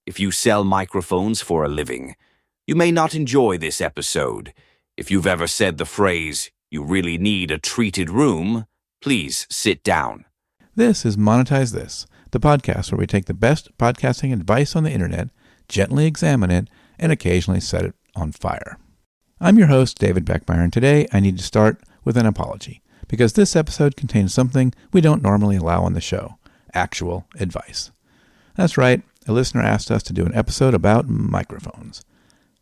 If you sell microphones for a living, you may not enjoy this episode. If you've ever said the phrase, "You really need a treated room," please sit down. This is Monetize This, the podcast where we take the best podcasting advice on the internet, gently examine it, and occasionally set it on fire. I'm your host, David Beckmeyer, and today I need to start with an apology, because this episode contains something we don't normally allow on the show: actual advice. That's right, a listener asked us to do an episode about microphones.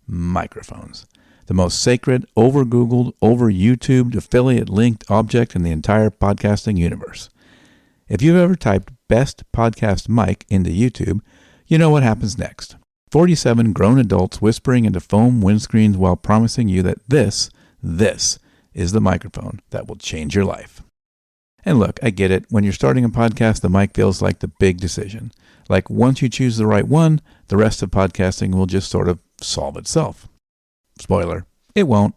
Microphones. The most sacred, over-Googled, over-YouTubed, affiliate-linked object in the entire podcasting universe. If you've ever typed best podcast mic into YouTube, you know what happens next. 47 grown adults whispering into foam windscreens while promising you that this is the microphone that will change your life. And look, I get it. When you're starting a podcast, the mic feels like the big decision. Like once you choose the right one, the rest of podcasting will just sort of solve itself. Spoiler, it won't.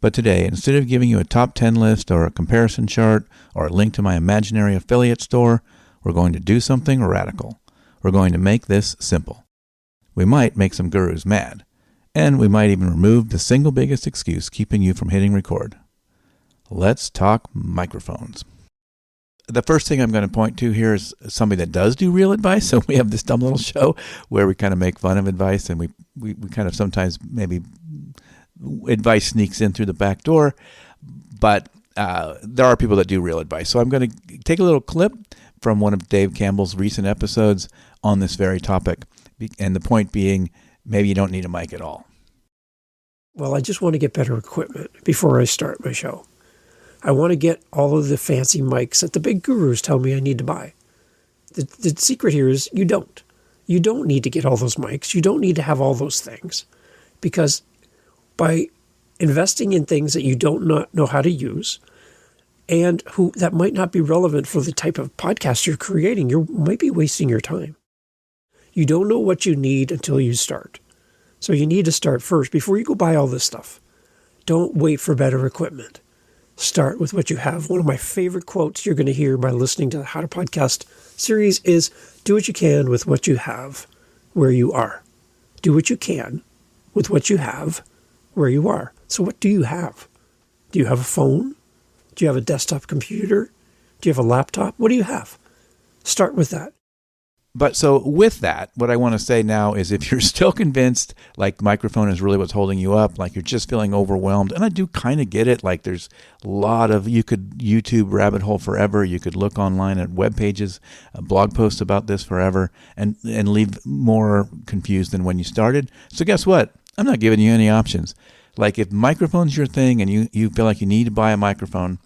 But today, instead of giving you a top 10 list or a comparison chart or a link to my imaginary affiliate store, we're going to do something radical. We're going to make this simple. We might make some gurus mad, and we might even remove the single biggest excuse keeping you from hitting record. Let's talk microphones. The first thing I'm going to point to here is somebody that does do real advice. So we have this dumb little show where we kind of make fun of advice, and we kind of sometimes maybe advice sneaks in through the back door. But there are people that do real advice. So I'm going to take a little clip from one of Dave Campbell's recent episodes on this very topic. And the point being, maybe you don't need a mic at all. Well, I just want to get better equipment before I start my show. I want to get all of the fancy mics that the big gurus tell me I need to buy. The secret here is you don't. You don't need to get all those mics. You don't need to have all those things. Because by investing in things that you don't know how to use and that might not be relevant for the type of podcast you're creating, you might be wasting your time. You don't know what you need until you start. So you need to start first before you go buy all this stuff. Don't wait for better equipment. Start with what you have. One of my favorite quotes you're going to hear by listening to the How to Podcast series is, do what you can with what you have where you are. Do what you can with what you have where you are. So what do you have? Do you have a phone? Do you have a desktop computer? Do you have a laptop? What do you have? Start with that. But so with that, what I want to say now is if you're still convinced like microphone is really what's holding you up, like you're just feeling overwhelmed, and I do kind of get it, like there's a lot of, you could YouTube rabbit hole forever, you could look online at web pages, blog posts about this forever, and leave more confused than when you started. So guess what? I'm not giving you any options. Like if microphone's your thing and you feel like you need to buy a microphone,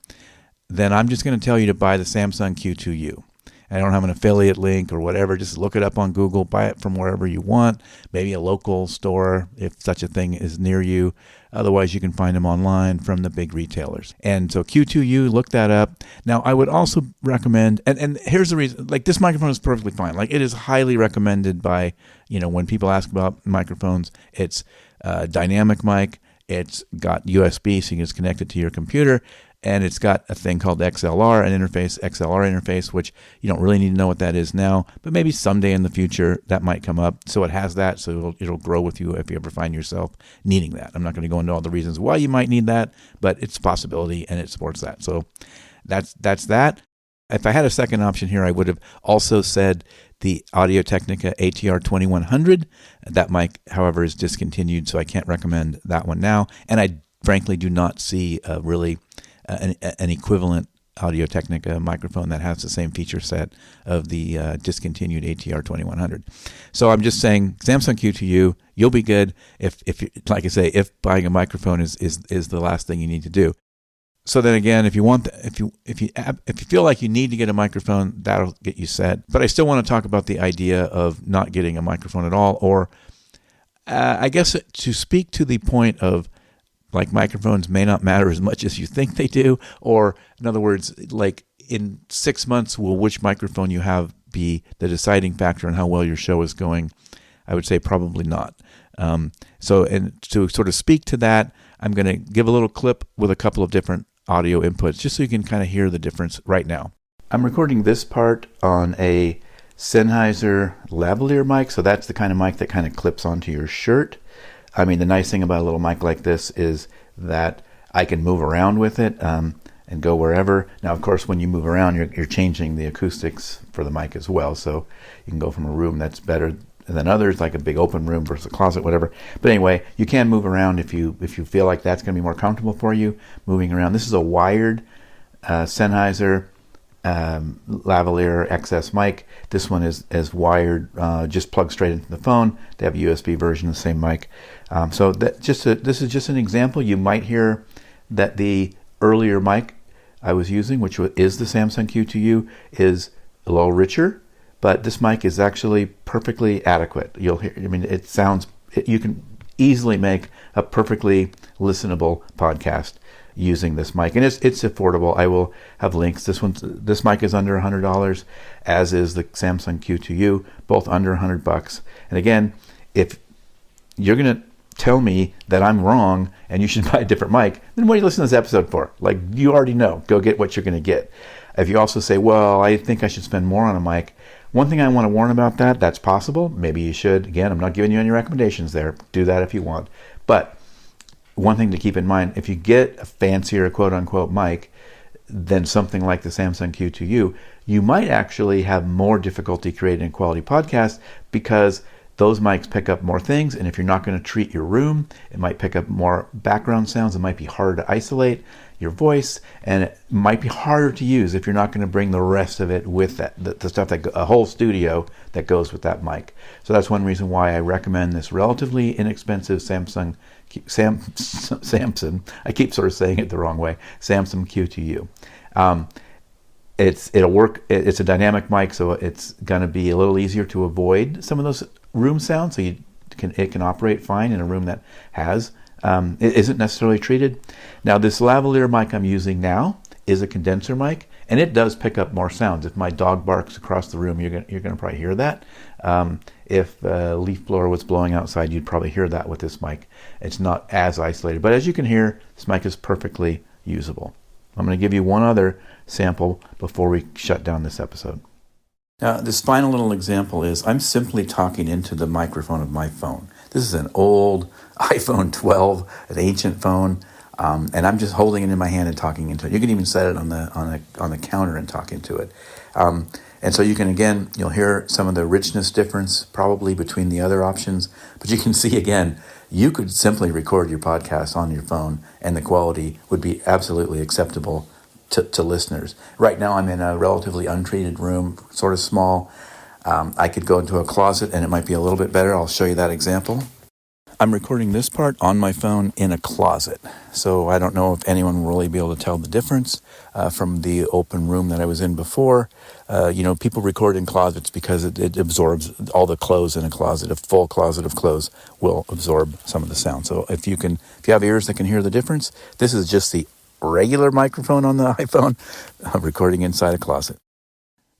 then I'm just going to tell you to buy the Samsung Q2U. I don't have an affiliate link or whatever. Just look it up on Google, buy it from wherever you want, maybe a local store if such a thing is near you. Otherwise, you can find them online from the big retailers. And so Q2U, look that up. Now, I would also recommend, and here's the reason, like this microphone is perfectly fine. Like it is highly recommended by, when people ask about microphones, it's a dynamic mic. It's got USB so you can just connect it to your computer. And it's got a thing called XLR, XLR interface, which you don't really need to know what that is now, but maybe someday in the future that might come up. So it has that, so it'll grow with you if you ever find yourself needing that. I'm not going to go into all the reasons why you might need that, but it's a possibility and it supports that. So that's that. If I had a second option here, I would have also said the Audio-Technica ATR 2100. That mic, however, is discontinued, so I can't recommend that one now. And I frankly do not see really an equivalent Audio-Technica microphone that has the same feature set of the discontinued ATR 2100. So I'm just saying, Samsung Q2U, you'll be good if like I say, if buying a microphone is the last thing you need to do. So then again, if you feel like you need to get a microphone, that'll get you set. But I still want to talk about the idea of not getting a microphone at all, or I guess to speak to the point of like microphones may not matter as much as you think they do, or in other words, like in 6 months, will which microphone you have be the deciding factor on how well your show is going? I would say probably not. So, and to sort of speak to that, I'm going to give a little clip with a couple of different audio inputs just so you can kind of hear the difference right now. I'm recording this part on a Sennheiser lavalier mic. So that's the kind of mic that kind of clips onto your shirt. I mean, the nice thing about a little mic like this is that I can move around with it and go wherever. Now, of course, when you move around, you're changing the acoustics for the mic as well. So you can go from a room that's better than others, like a big open room versus a closet, whatever. But anyway, you can move around if you feel like that's going to be more comfortable for you, moving around. This is a wired Sennheiser lavalier XS mic. This one is wired, just plugged straight into the phone. They have a USB version of the same mic. So this is just an example. You might hear that the earlier mic I was using, which is the Samsung Q2U, is a little richer, but this mic is actually perfectly adequate. You'll hear, I mean, it sounds, you can easily make a perfectly listenable podcast using this mic, and it's affordable. I will have links. This mic is under $100, as is the Samsung Q2U, both under $100. And again, if you're gonna tell me that I'm wrong and you should buy a different mic, then what are you listening to this episode for? Like, you already know. Go get what you're going to get. If you also say, well, I think I should spend more on a mic, one thing I want to warn about that's possible. Maybe you should. Again, I'm not giving you any recommendations there. Do that if you want. But one thing to keep in mind, if you get a fancier quote-unquote mic than something like the Samsung Q2U, you might actually have more difficulty creating a quality podcast, because those mics pick up more things, and if you're not going to treat your room, it might pick up more background sounds. It might be harder to isolate your voice, and it might be harder to use if you're not going to bring the rest of it with that, the stuff that a whole studio that goes with that mic. So that's one reason why I recommend this relatively inexpensive Samsung. I keep sort of saying it the wrong way. Samsung Q2U. It'll work. It's a dynamic mic, so it's going to be a little easier to avoid some of those room sound, so it can operate fine in a room that it isn't necessarily treated. Now, this lavalier mic I'm using now is a condenser mic, and it does pick up more sounds. If my dog barks across the room, you're gonna probably hear that. If a leaf blower was blowing outside, you'd probably hear that with this mic. It's not as isolated, but as you can hear, this mic is perfectly usable. I'm going to give you one other sample before we shut down this episode. Now, this final little example is I'm simply talking into the microphone of my phone. This is an old iPhone 12, an ancient phone, and I'm just holding it in my hand and talking into it. You can even set it on the counter and talk into it. And so you'll hear some of the richness difference probably between the other options, but you can see again, you could simply record your podcast on your phone and the quality would be absolutely acceptable to listeners. Right now I'm in a relatively untreated room, sort of small. I could go into a closet and it might be a little bit better. I'll show you that example. I'm recording this part on my phone in a closet, so I don't know if anyone will really be able to tell the difference from the open room that I was in before. People record in closets because it absorbs all the clothes in a closet. A full closet of clothes will absorb some of the sound. So if you have ears that can hear the difference, this is just the regular microphone on the iPhone recording inside a closet.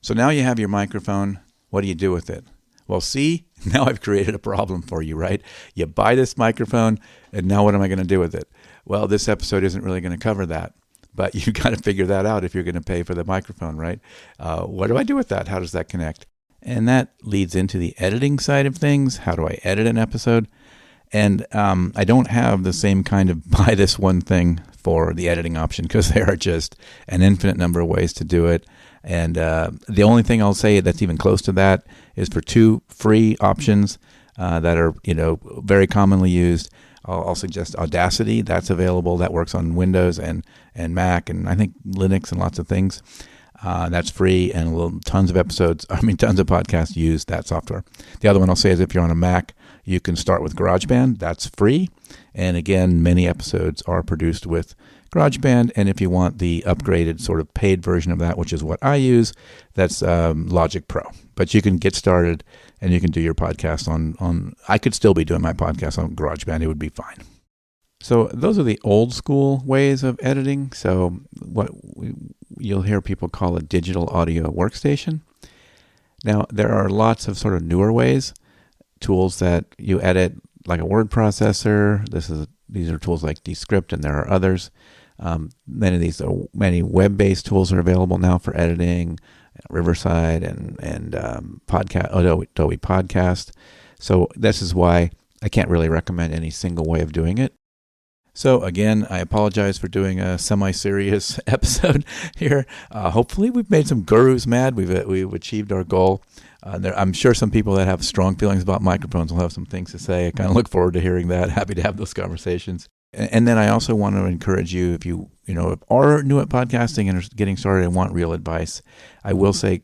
So now you have your microphone. What do you do with it? Well, see, now I've created a problem for you, right? You buy this microphone, and now what am I going to do with it? Well, this episode isn't really going to cover that, but you got to figure that out if you're going to pay for the microphone, right? What do I do with that? How does that connect? And that leads into the editing side of things. How do I edit an episode? And I don't have the same kind of buy this one thing for the editing option, because there are just an infinite number of ways to do it. And the only thing I'll say that's even close to that is for two free options that are very commonly used. I'll suggest Audacity. That's available. That works on Windows and Mac, and I think Linux and lots of things. That's free, and tons of podcasts use that software. The other one I'll say is if you're on a Mac, you can start with GarageBand. That's free. And again, many episodes are produced with GarageBand. And if you want the upgraded sort of paid version of that, which is what I use, that's Logic Pro. But you can get started and you can do your podcast on I could still be doing my podcast on GarageBand. It would be fine. So those are the old school ways of editing. So what you'll hear people call a digital audio workstation. Now, there are lots of sort of newer ways, tools that you edit, like a word processor. These are tools like Descript, and there are others. Many web-based tools are available now for editing. Riverside and Adobe Podcast. So this is why I can't really recommend any single way of doing it. So again, I apologize for doing a semi-serious episode here. Hopefully we've made some gurus mad. We've achieved our goal. I'm sure some people that have strong feelings about microphones will have some things to say. I kind of look forward to hearing that. Happy to have those conversations. And then I also want to encourage you, if you are new at podcasting and are getting started and want real advice, I will say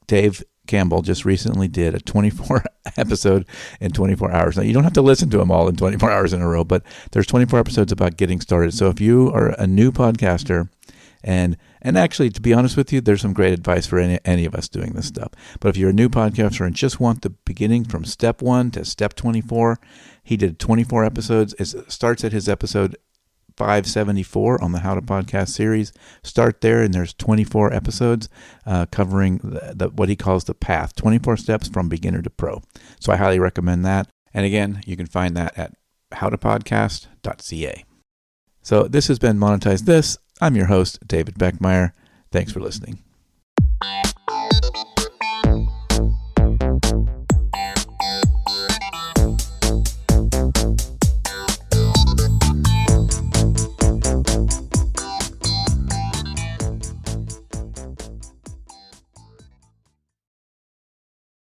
Dave Campbell just recently did a 24 episode in 24 hours. Now, you don't have to listen to them all in 24 hours in a row, but there's 24 episodes about getting started. So if you are a new podcaster, and actually, to be honest with you, there's some great advice for any of us doing this stuff. But if you're a new podcaster and just want the beginning from step 1 to step 24, he did 24 episodes. It starts at his episode 574 on the How to Podcast series. Start there, and there's 24 episodes covering what he calls the path, 24 steps from beginner to pro. So I highly recommend that. And again, you can find that at howtopodcast.ca. So this has been Monetize This. I'm your host, David Beckmeyer. Thanks for listening.